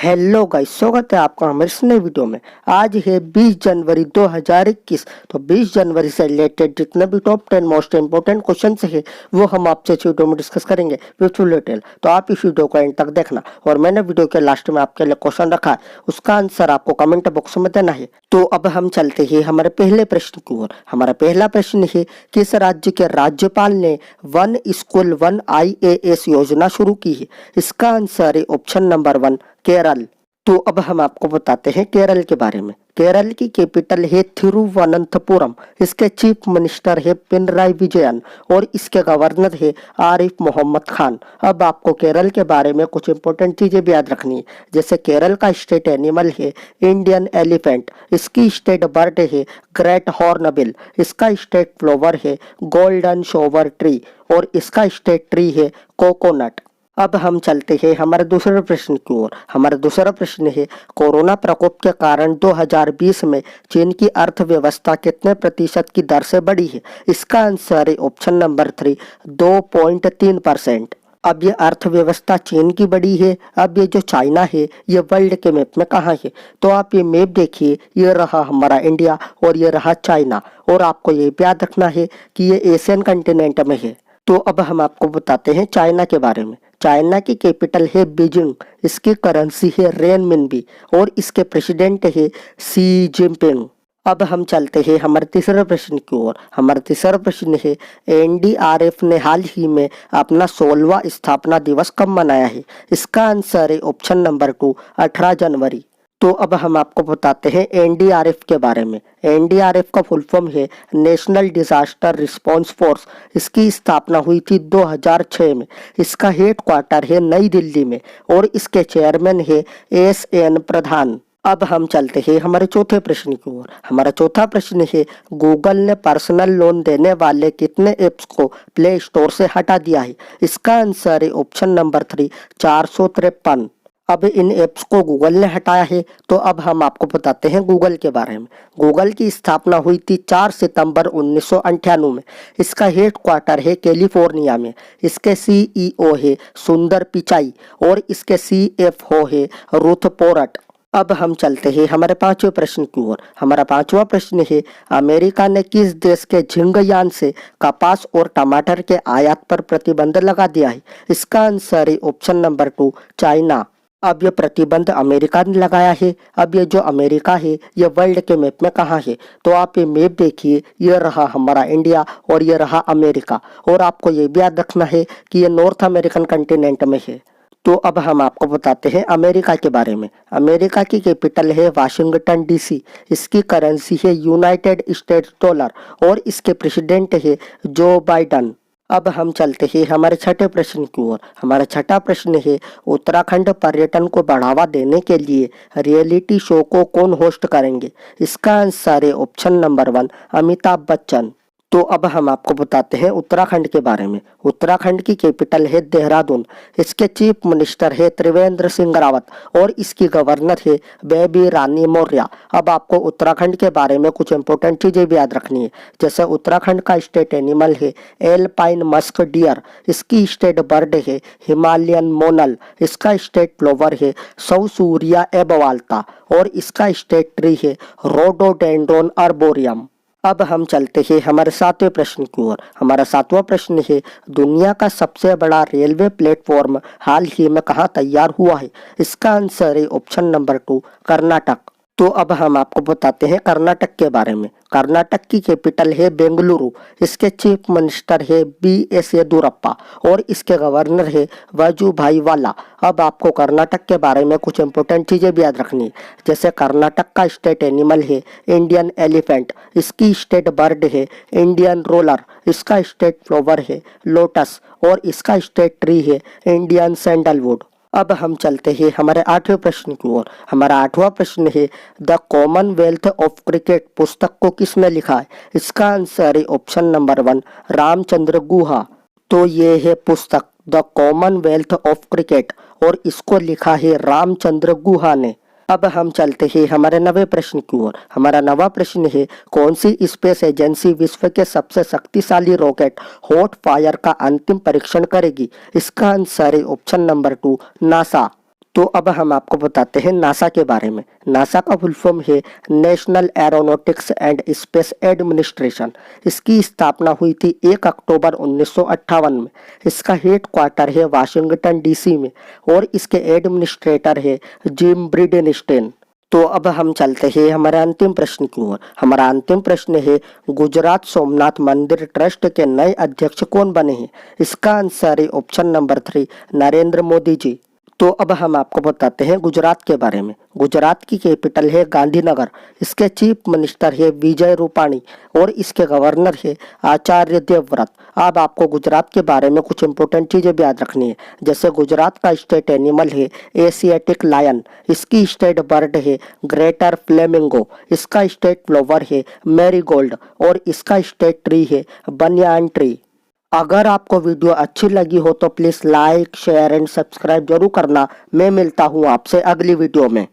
Hello guys, स्वागत है आपका हमारे इस नए वीडियो में। आज है 20 जनवरी 2021। तो 20 जनवरी से रिलेटेड जितने भी टॉप 10 मोस्ट इंपोर्टेंट क्वेश्चन है वो हम आपसे इस वीडियो में डिस्कस करेंगे विद फुल डिटेल। तो आप इस वीडियो को एंड तक देखना। और मैंने वीडियो के लास्ट में आपके लिए क्वेश्चन रखा है, उसका आंसर आपको कमेंट बॉक्स में देना है। तो अब हम चलते हैं हमारे पहले प्रश्न की ओर। हमारा पहला प्रश्न है, किस राज्य के राज्यपाल ने वन स्कूल वन IAS योजना शुरू की है? इसका आंसर है ऑप्शन नंबर 1 केरल। तो अब हम आपको बताते हैं केरल के बारे में। केरल की कैपिटल है थिरुवनंतपुरम। इसके चीफ मिनिस्टर है पिनराई विजयन और इसके गवर्नर है आरिफ मोहम्मद खान। अब आपको केरल के बारे में कुछ इंपॉर्टेंट चीजें भी याद रखनी है, जैसे केरल का स्टेट एनिमल है इंडियन एलिफेंट, इसकी स्टेट बर्ड है ग्रेट हॉर्नबिल, इसका स्टेट फ्लावर है गोल्डन शोवर ट्री और इसका स्टेट ट्री है कोकोनट। अब हम चलते हैं हमारे दूसरे प्रश्न की ओर। हमारा दूसरा प्रश्न है, कोरोना प्रकोप के कारण 2020 में चीन की अर्थव्यवस्था कितने प्रतिशत की दर से बढ़ी है? इसका आंसर है ऑप्शन नंबर 3 2.3%। अब ये अर्थव्यवस्था चीन की बड़ी है। अब ये जो चाइना है ये वर्ल्ड के मैप में कहाँ है? तो आप ये मैप देखिए, ये रहा हमारा इंडिया और ये रहा चाइना। और आपको ये भी याद रखना है कि ये एशियन कंटिनेंट में है। तो अब हम आपको बताते हैं चाइना के बारे में। चाइना की कैपिटल है बीजिंग, इसकी करेंसी है रेनमिनबी और इसके प्रेसिडेंट है शी जिनपिंग। अब हम चलते हैं हमारे तीसरे प्रश्न की ओर। हमारा तीसरा प्रश्न है, NDRF ने हाल ही में अपना 16वां स्थापना दिवस कब मनाया है? इसका आंसर है ऑप्शन नंबर 2 18 जनवरी। तो अब हम आपको बताते हैं NDRF के बारे में। NDRF का फुल फॉर्म है नेशनल डिजास्टर रिस्पांस फोर्स। इसकी स्थापना हुई थी 2006 में। इसका हेड क्वार्टर है नई दिल्ली में और इसके चेयरमैन है SN प्रधान। अब हम चलते हैं हमारे चौथे प्रश्न की ओर। हमारा चौथा प्रश्न है, गूगल ने पर्सनल लोन देने वाले कितने ऐप्स को प्ले स्टोर से हटा दिया है? इसका आंसर है ऑप्शन नंबर 3 453। अब इन ऐप्स को गूगल ने हटाया है। तो अब हम आपको बताते हैं गूगल के बारे में। गूगल की स्थापना हुई थी 4 सितंबर 1998 में। इसका हेड क्वार्टर है कैलिफोर्निया में। इसके CEO है सुंदर पिचाई और इसके CFO है रूथ पोरट। अब हम चलते हैं हमारे पांचवें प्रश्न की ओर। हमारा पांचवा प्रश्न है, अमेरिका ने किस देश के झिंगयान से कपास और टमाटर के आयात पर प्रतिबंध लगा दिया है? इसका आंसर है ऑप्शन नंबर 2 चाइना। अब ये प्रतिबंध अमेरिका ने लगाया है। अब ये जो अमेरिका है ये वर्ल्ड के मैप में कहाँ है? तो आप ये मैप देखिए, ये रहा हमारा इंडिया और ये रहा अमेरिका। और आपको ये भी याद रखना है कि ये नॉर्थ अमेरिकन कंटिनेंट में है। तो अब हम आपको बताते हैं अमेरिका के बारे में। अमेरिका की कैपिटल है वाशिंगटन DC। इसकी करेंसी है यूनाइटेड स्टेट्स डॉलर और इसके प्रेसिडेंट है जो बाइडन। अब हम चलते हैं हमारे छठे प्रश्न की ओर। हमारा छठा प्रश्न है, उत्तराखंड पर्यटन को बढ़ावा देने के लिए रियलिटी शो को कौन होस्ट करेंगे? इसका आंसर है ऑप्शन नंबर 1 अमिताभ बच्चन। तो अब हम आपको बताते हैं उत्तराखंड के बारे में। उत्तराखंड की कैपिटल है देहरादून। इसके चीफ मिनिस्टर है त्रिवेंद्र सिंह रावत और इसकी गवर्नर है बेबी रानी मौर्य। अब आपको उत्तराखंड के बारे में कुछ इंपॉर्टेंट चीजें भी याद रखनी है, जैसे उत्तराखंड का स्टेट एनिमल है एल्पाइन मस्क डियर। इसकी स्टेट बर्ड है हिमालयन मोनल। इसका स्टेट फ्लावर है सौसूरिया एबवाल्टा और इसका स्टेट ट्री है रोडोडेंड्रोन आर्बोरियम। अब हम चलते हैं हमारे सातवें प्रश्न की ओर। हमारा सातवां प्रश्न है, दुनिया का सबसे बड़ा रेलवे प्लेटफॉर्म हाल ही में कहाँ तैयार हुआ है? इसका आंसर है ऑप्शन नंबर 2 कर्नाटक। तो अब हम आपको बताते हैं कर्नाटक के बारे में। कर्नाटक की कैपिटल है बेंगलुरु। इसके चीफ मिनिस्टर है BS येदुरप्पा और इसके गवर्नर है वाजुभाई वाला। अब आपको कर्नाटक के बारे में कुछ इंपॉर्टेंट चीजें भी याद रखनी है, जैसे कर्नाटक का स्टेट एनिमल है इंडियन एलिफेंट। इसकी स्टेट बर्ड है इंडियन रोलर। इसका स्टेट फ्लावर है लोटस और इसका स्टेट ट्री है इंडियन सैंडलवुड। अब हम चलते हैं हमारे आठवें प्रश्न की ओर। हमारा आठवां प्रश्न है, द कॉमनवेल्थ ऑफ क्रिकेट पुस्तक को किसने लिखा है? इसका आंसर है ऑप्शन नंबर 1 रामचंद्र गुहा। तो ये है पुस्तक द कॉमनवेल्थ ऑफ क्रिकेट और इसको लिखा है रामचंद्र गुहा ने। अब हम चलते हैं हमारे नवे प्रश्न की ओर। हमारा नवा प्रश्न है, कौन सी स्पेस एजेंसी विश्व के सबसे शक्तिशाली रॉकेट हॉट फायर का अंतिम परीक्षण करेगी? इसका आंसर है ऑप्शन नंबर 2, नासा। तो अब हम आपको बताते हैं नासा के बारे में। नासा का फुल फॉर्म है national aeronautics and space administration. इसकी स्थापना हुई थी 1 अक्टूबर 1958 में। इसका हेड क्वार्टर है वाशिंगटन डीसी में और इसके एडमिनिस्ट्रेटर है जिम ब्रिडेनस्टेन। तो अब हम चलते हैं हमारे अंतिम प्रश्न की ओर। हमारा अंतिम प्रश्न है, गुजरात सोमनाथ मंदिर ट्रस्ट के नए अध्यक्ष कौन बने हैं? इसका आंसर है ऑप्शन नंबर 3, नरेंद्र मोदी जी। तो अब हम आपको बताते हैं गुजरात के बारे में। गुजरात की कैपिटल है गांधीनगर। इसके चीफ मिनिस्टर है विजय रूपाणी और इसके गवर्नर है आचार्य देवव्रत। अब आपको गुजरात के बारे में कुछ इंपॉर्टेंट चीजें भी याद रखनी है, जैसे गुजरात का स्टेट एनिमल है एशियाटिक लायन। इसकी स्टेट बर्ड है ग्रेटर फ्लेमिंगो। इसका स्टेट फ्लावर है मैरीगोल्ड और इसका स्टेट ट्री है बनियान ट्री। अगर आपको वीडियो अच्छी लगी हो तो please like, share and subscribe जरूर करना। मैं मिलता हूँ आपसे अगली वीडियो में।